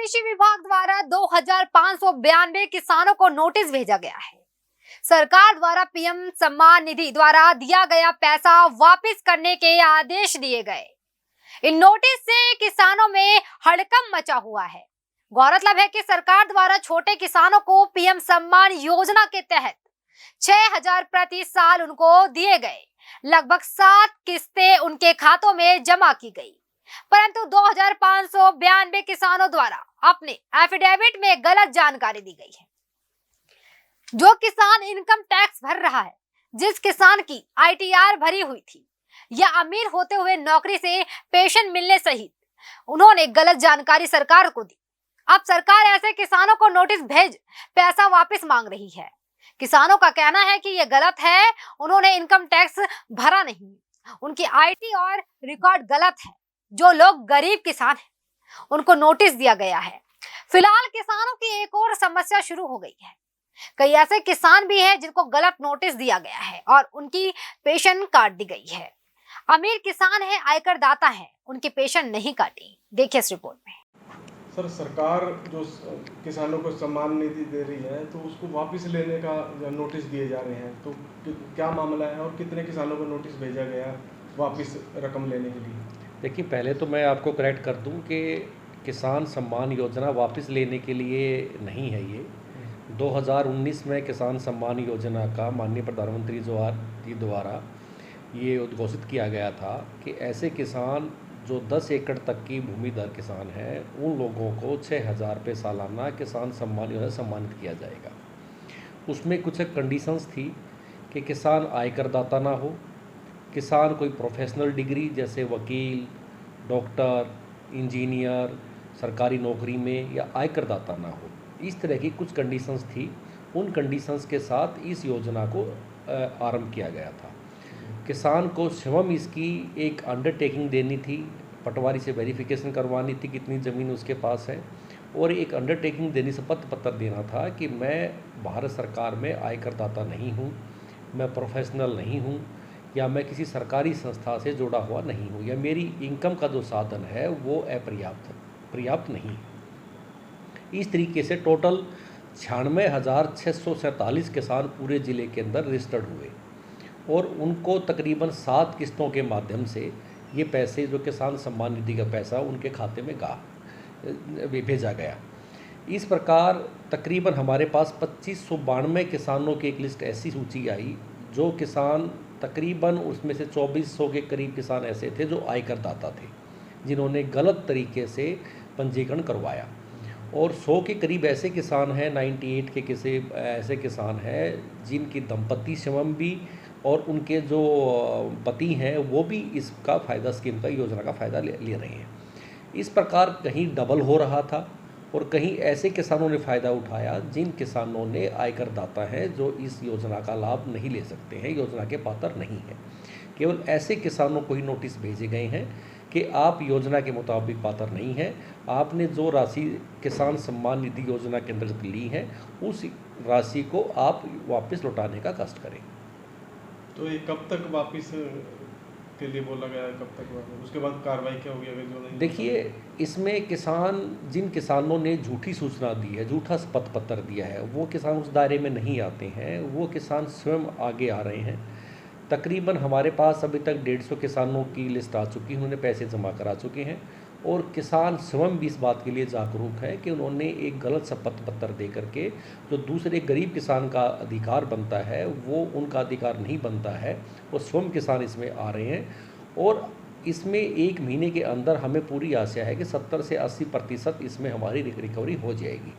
कृषि विभाग द्वारा 2592 किसानों को नोटिस भेजा गया है। सरकार द्वारा पीएम सम्मान निधि द्वारा दिया गया पैसा वापस करने के आदेश दिए गए। इन नोटिस से किसानों में हड़कंप मचा हुआ है। गौरतलब है कि सरकार द्वारा छोटे किसानों को पीएम सम्मान योजना के तहत 6000 प्रति साल उनको दिए गए। लगभग 7 किस्तें उनके खातों में जमा की गई, परंतु 2592 किसानों द्वारा अपने एफिडेविट में गलत जानकारी दी गई है। जो किसान इनकम टैक्स भर रहा है, जिस किसान की आईटीआर भरी हुई थी या अमीर होते हुए नौकरी से पेंशन मिलने सहित उन्होंने गलत जानकारी सरकार को दी। अब सरकार ऐसे किसानों को नोटिस भेज पैसा वापस मांग रही है। किसानों का कहना है कि यह गलत है, उन्होंने इनकम टैक्स भरा नहीं, उनकी आईटी और रिकॉर्ड गलत है। जो लोग गरीब किसान हैं उनको नोटिस दिया गया है। फिलहाल किसानों की एक और समस्या शुरू हो गई है। कई ऐसे किसान भी हैं जिनको गलत नोटिस दिया गया है और उनकी पेंशन काट दी गई है। अमीर किसान है, आयकर दाता है, उनकी पेंशन नहीं काटी। देखिए इस रिपोर्ट में। सर, सरकार जो किसानों को सम्मान निधि दे रही है तो उसको वापस लेने का नोटिस दिए जा रहे हैं, तो क्या मामला है और कितने किसानों को नोटिस भेजा गया वापस रकम लेने के लिए? देखिए, पहले तो मैं आपको करेक्ट कर दूं कि किसान सम्मान योजना वापस लेने के लिए नहीं है। ये 2019 में किसान सम्मान योजना का माननीय प्रधानमंत्री जी द्वारा ये उद्घोषित किया गया था कि ऐसे किसान जो 10 एकड़ तक की भूमिधर किसान हैं उन लोगों को 6000 रुपये सालाना किसान सम्मान योजना सम्मानित किया जाएगा। उसमें कुछ कंडीशंस थी कि किसान आयकर दाता ना हो, किसान कोई प्रोफेशनल डिग्री जैसे वकील, डॉक्टर, इंजीनियर, सरकारी नौकरी में या आयकर दाता ना हो। इस तरह की कुछ कंडीशंस थी। उन कंडीशंस के साथ इस योजना को आरंभ किया गया था। किसान को स्वयं इसकी एक अंडरटेकिंग देनी थी, पटवारी से वेरिफिकेशन करवानी थी कितनी ज़मीन उसके पास है, और एक अंडरटेकिंग देनी, शपथ पत्र देना था कि मैं भारत सरकार में आयकर दाता नहीं हूँ, मैं प्रोफेशनल नहीं हूँ, या मैं किसी सरकारी संस्था से जुड़ा हुआ नहीं हूँ, या मेरी इनकम का जो साधन है वो पर्याप्त नहीं। इस तरीके से टोटल 96,647 किसान पूरे ज़िले के अंदर रजिस्टर्ड हुए और उनको तकरीबन 7 किस्तों के माध्यम से ये पैसे, जो किसान सम्मान निधि का पैसा, उनके खाते में भेजा गया। इस प्रकार तकरीबन हमारे पास 2592 किसानों की एक लिस्ट ऐसी सूची आई जो किसान तकरीबन उसमें से 2400 के करीब किसान ऐसे थे जो आयकर दाता थे, जिन्होंने गलत तरीके से पंजीकरण करवाया, और 100 के करीब ऐसे किसान हैं, 98 के किसी ऐसे किसान हैं जिनकी दंपति स्वयं भी और उनके जो पति हैं वो भी इसका फ़ायदा, स्कीम का, योजना का फ़ायदा ले रहे हैं। इस प्रकार कहीं डबल हो रहा था और कहीं ऐसे किसानों ने फ़ायदा उठाया जिन किसानों ने आयकर दाता हैं जो इस योजना का लाभ नहीं ले सकते हैं, योजना के पात्र नहीं हैं। केवल ऐसे किसानों को ही नोटिस भेजे गए हैं कि आप योजना के मुताबिक पात्र नहीं हैं, आपने जो राशि किसान सम्मान निधि योजना के अंतर्गत ली है उस राशि को आप वापस लौटाने का कष्ट करें। तो ये कब तक वापस के लिए बोला गया, कब तक वापस, उसके बाद कार्रवाई क्या होगी अगर जो नहीं? देखिए, इसमें जिन किसानों ने झूठी सूचना दी है, झूठा शपथ पत्र दिया है, वो किसान उस दायरे में नहीं आते हैं। वो किसान स्वयं आगे आ रहे हैं। तकरीबन हमारे पास अभी तक 150 किसानों की लिस्ट आ चुकी है, उन्होंने पैसे जमा करा चुके हैं, और किसान स्वयं भी इस बात के लिए जागरूक है कि उन्होंने एक गलत शपथ पत्र दे करके जो दूसरे गरीब किसान का अधिकार बनता है वो उनका अधिकार नहीं बनता है। वो स्वयं किसान इसमें आ रहे हैं और इसमें 1 महीने के अंदर हमें पूरी आशा है कि 70 से 80% इसमें हमारी रिकवरी हो जाएगी।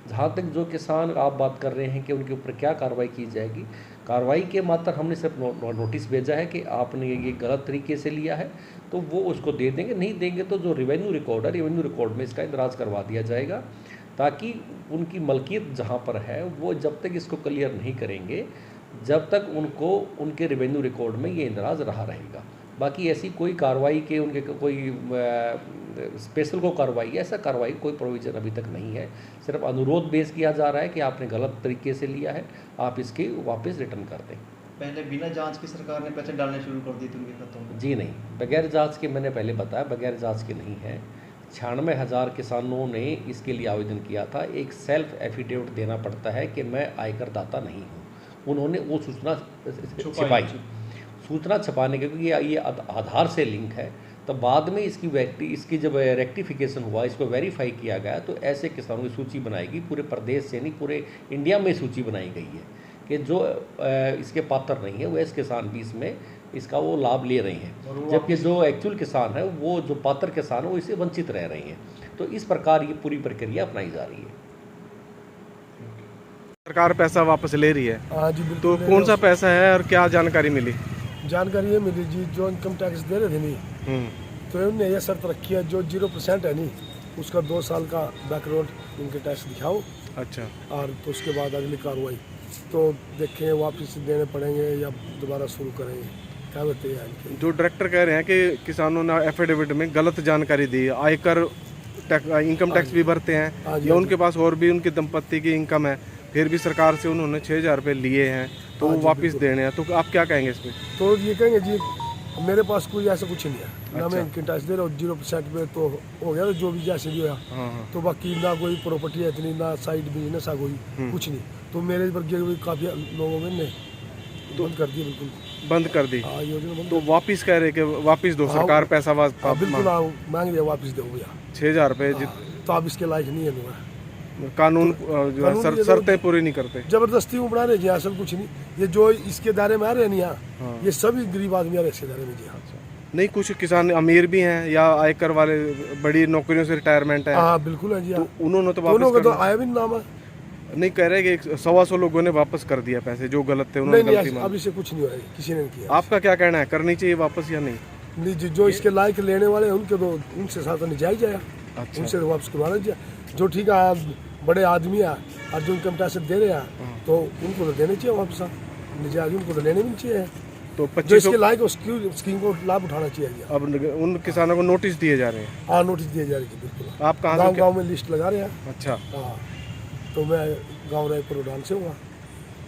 जहाँ तक जो किसान आप बात कर रहे हैं कि उनके ऊपर क्या कार्रवाई की जाएगी, कार्रवाई के मात्र हमने सिर्फ नोटिस भेजा है कि आपने ये गलत तरीके से लिया है, तो वो उसको दे देंगे। नहीं देंगे तो जो रेवेन्यू रिकॉर्ड में इसका इंदराज करवा दिया जाएगा, ताकि उनकी मलकियत जहाँ पर है वो जब तक इसको क्लियर नहीं करेंगे जब तक उनको उनके रेवेन्यू रिकॉर्ड में ये इंदराज रहा रहेगा। बाकी ऐसी कोई कार्रवाई के उनके कोई स्पेशल को कार्रवाई, ऐसा कार्रवाई कोई प्रोविज़न अभी तक नहीं है। सिर्फ अनुरोध बेस किया जा रहा है कि आपने गलत तरीके से लिया है, आप इसके वापस रिटर्न कर दें। पहले बिना जांच की सरकार ने पैसे डालने शुरू कर दिए थे उनके खातों में? जी नहीं, बगैर जांच के, मैंने पहले बताया, बगैर जांच के नहीं है। 96,000 किसानों ने इसके लिए आवेदन किया था। एक सेल्फ एफिडेविट देना पड़ता है कि मैं आयकर दाता नहीं हूँ। उन्होंने वो सूचना छिपाई। सूचना छपाने के क्योंकि ये आधार से लिंक है, तो बाद में इसकी जब रेक्टिफिकेशन हुआ, इसको वेरीफाई किया गया, तो ऐसे किसानों की सूची बनाएगी। पूरे प्रदेश से नहीं, पूरे इंडिया में सूची बनाई गई है कि जो इसके पात्र नहीं है वो इस किसान भी इसमें इसका वो लाभ ले रहे हैं, जबकि जो एक्चुअल किसान है, वो जो पात्र किसान है, वो इससे वंचित रह रहे हैं। तो इस प्रकार ये पूरी प्रक्रिया अपनाई जा रही है। सरकार पैसा वापस ले रही है, हाँ जी बिल्कुल। तो कौन सा पैसा है और क्या जानकारी मिली? जानकारी ये मिली जी, जो इनकम टैक्स दे रहे थे नहीं, तो उन्होंने ये शर्त रखी है जो 0% है नहीं, उसका 2 साल का बैकग्राउंड इनके टैक्स दिखाओ। अच्छा। और तो उसके बाद अगली कार्रवाई तो देखें वापस देने पड़ेंगे या दोबारा शुरू करेंगे, क्या बताइए इनके। जो डायरेक्टर कह रहे हैं कि किसानों ने एफिडेविट में गलत जानकारी दी, आयकर इनकम टैक्स भी भरते हैं या उनके पास और भी उनकी दंपत्ति की इनकम है, फिर भी सरकार से उन्होंने 6,000 रुपये लिए हैं, तो वो वापस देने हैं, तो आप क्या कहेंगे इस पर? तो ये कहेंगे जी मेरे पास कोई ऐसा कुछ नहीं है, ना मैं इनकम टैक्स दे रहा हूँ, 0% पे तो हो गया, जो भी जैसे भी होया। तो बाकी ना कोई प्रॉपर्टी है इतनी, ना साइड बिजनेस है कोई, कुछ नहीं। तो मेरे वर्गीय भी काफ़ी लोगों ने बंद कर दिया, बिल्कुल बंद कर दी। हाँ, योजना बंद। तो वापस कह रहे कि वापस दो, सरकार पैसा बिल्कुल मांग रही है, वापस दो भैया 6,000 रुपये। तो आप इसके लायक नहीं है, कानून जो है शर्तें पूरी नहीं करते, जबरदस्ती में बना रहे जी, असल कुछ नहीं। ये जो इसके दायरे में आ रहे हैं यहाँ, ये सभी गरीब आदमी आ रहे हैं इसके दायरे में जी। हाँ नहीं, कुछ किसान अमीर भी हैं या आयकर वाले बड़ी नौकरियों से रिटायरमेंट है। हाँ बिल्कुल है जी। तो उन्होंने तो दोनों वापस का तो आया भी नाम है। नहीं कह रहे कि 125 लोगों ने वापस कर दिया पैसे जो गलत थे, उन्होंने गलती नहीं, अभी से कुछ नहीं हुआ है, किसी ने नहीं किया। आपका क्या कहना है, करनी चाहिए वापस या नहीं? नहीं, जो इसके लायक लेने वाले हैं उनके तो उनसे साथ नहीं जाया जाए। अच्छा। उनसे वापस करवाना चाहिए। जो ठीक है बड़े आदमी है और जो इनकम टैक्स दे रहे हैं, तो उनको तो देने चाहिए वापस, निजाजी उनको तो लेने भी नहीं चाहिए। तो जो 25 इसके लायक उसकी स्कीम को लाभ उठाना चाहिए। अब उन किसानों को नोटिस दिए जा रहे हैं। हाँ, नोटिस दिए जा रही है बिल्कुल। आप कहाँ से? गाँव में लिस्ट लगा रहे हैं। अच्छा। हाँ, तो मैं गाँव रायपुर उड़ान से हुआ,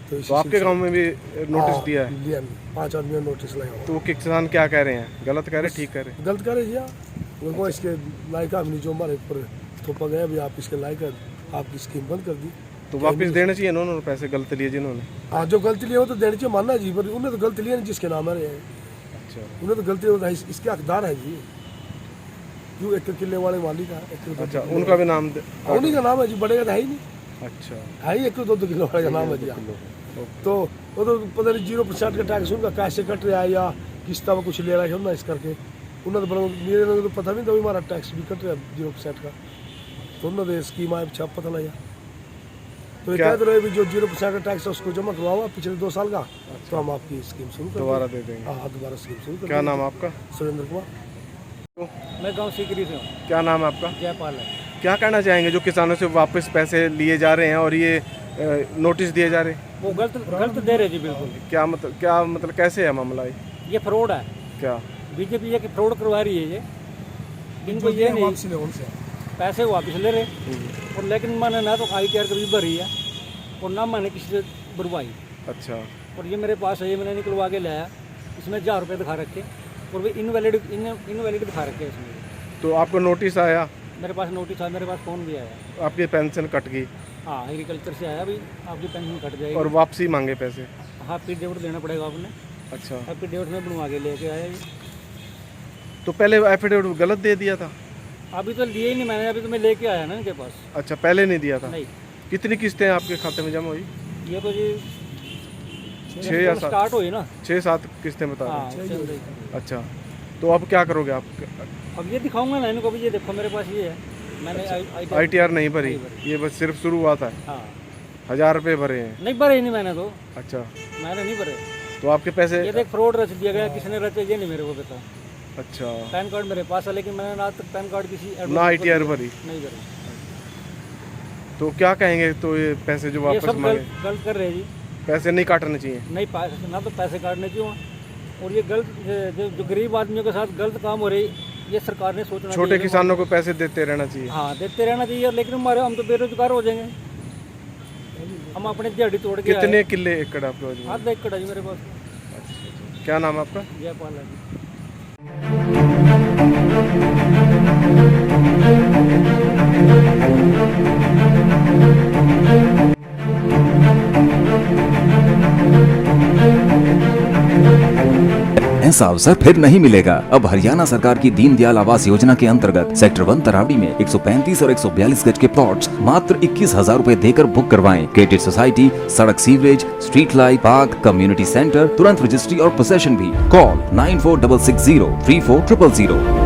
तो आपके गांव में भी नोटिस दिया है? लिया, 5 आदमी ने नोटिस लगा। तो किसान क्या कह रहे हैं, गलत कह रहे, ठीक कह रहे? गलत कह रहे जी। उनको इसके लायक आदमी जो हमारे ऊपर थोपा गया, अभी आप इसके लायक आपकी स्कीम बंद कर दी। तो वापस देने चाहिए ना उन्होंने पैसे गलत लिए जिन्होंने? हाँ, जो गलती लिया वो तो देने चाहिए, मानना जी, पर उन्होंने तो गलती लिया नहीं जिसके नाम आ रहे हैं। अच्छा। उन्होंने तो गलती होता है, इसके हकदार है जी। क्यों 1 किले वाले मालिक है। अच्छा, उनका भी नाम? उन्हीं का नाम है जी, बड़े का तो है ही नहीं। अच्छा, है ही 1-2 किलो वाले का नाम है जी। तो वो तो पता नहीं 0% का टैक्स उनका कैसे कट रहा है या किस तरह कुछ ले रहा है ना, इस करके उन्होंने तो मेरे तो पता नहीं था हमारा टैक्स भी कट रहा है 0% का। तो उन्होंने स्कीम आए छाप पता लगा। तो ये कहते रहे भी जो 0% का टैक्स है उसको जमा करवाओ पिछले 2 साल का। अच्छा। तो हम आपकी स्कीम शुरू कर दोबारा दे देंगे। हाँ, दोबारा स्कीम शुरू कर। क्या नाम है आपका? सुरेंद्र कुमार। मैं गांव सीकरी से हूँ। क्या नाम है आपका? जयपाल है। क्या कहना चाहेंगे जो किसानों से वापस पैसे लिए जा रहे हैं और ये नोटिस दिए जा रहे हैं? वो गलत दे रहे जी, बिल्कुल। क्या मतलब कैसे है मामला? ये फ्रॉड है। क्या बीजेपी ये फ्रॉड करवा रही है ये। इनको ये नहीं पैसे वापस ले रहे, और लेकिन मैंने ना तो ITR कभी भरी है और ना मैंने किसी से भरवाई। अच्छा। और ये मेरे पास है, ये मैंने निकलवा के लाया, इसमें 1000 रुपये दिखा रखे और वे इनवैलिड दिखा रखे हैं इसमें। तो आपको नोटिस आया? मेरे पास नोटिस आया, मेरे पास फ़ोन भी आया। आपकी पेंशन कट गई? हाँ, एग्रीकल्चर से आया, अभी आपकी पेंशन कट जाएगी। और वापसी मांगे पैसे? हाँ, एफिडेविट देना पड़ेगा आपने। अच्छा। एफिडेविट में बनवा के लेके आया जी। तो पहले एफिडेविट गलत दे दिया था? अभी तो लिए ही नहीं मैंने, अभी तो मैं लेके आया ना इनके पास। अच्छा, पहले नहीं दिया था? नहीं। कितनी किस्तें आपके खाते में जमा हुई? ये तो जी 6 या 7 स्टार्ट हुई ना। 6-7 किस्तें बता हाँ, रहे चल हैं। रही। अच्छा, तो अब क्या करोगे आप? अब ये दिखाऊंगा ना इनको भी, ये देखो मेरे पास ये है, मैंने ITR नहीं भरी? ये बस सिर्फ शुरुआत है? हाँ। 1000 रुपये भरे हैं? नहीं भरे ही नहीं मैंने तो। अच्छा। मैंने नहीं भरे। तो आपके पैसे? ये देख फ्रॉड रच दिया गया, किसने रचा ये नहीं मेरे को पता। अच्छा। पैन कार्ड मेरे पास है, लेकिन मैंने आज तक पैन कार्ड किसी ना ITR भरी? नहीं भरी। तो क्या कहेंगे, तो ये पैसे जो ये वापस सब मांगे, गलत कर रहे हैं जी। पैसे नहीं काटने चाहिए? नहीं, ना तो पैसे काटने चाहिए, और ये गलत जो गरीब आदमियों के साथ गलत काम हो रही, ये सरकार ने सोचना चाहिए। छोटे किसानों को पैसे देते रहना चाहिए? हाँ, देते रहना चाहिए, लेकिन हम तो बेरोजगार हो जाएंगे। हम अपने दिहाड़ी तोड़ के कितने किले एकड़ आपके पास? आधा एकड़ है जी मेरे पास। क्या नाम है आपका? जयपाल है जी। ऐसा अवसर फिर नहीं मिलेगा। अब हरियाणा सरकार की दीनदयाल आवास योजना के अंतर्गत सेक्टर 1 तरावड़ी में 135 और 142 गज के प्लॉट्स मात्र 21,000 रूपए देकर बुक करवाएं। क्रिएटिव सोसाइटी, सड़क, sewerage, street light, park, community centre, तुरंत रजिस्ट्री और पोसेशन भी। कॉल 9466034000।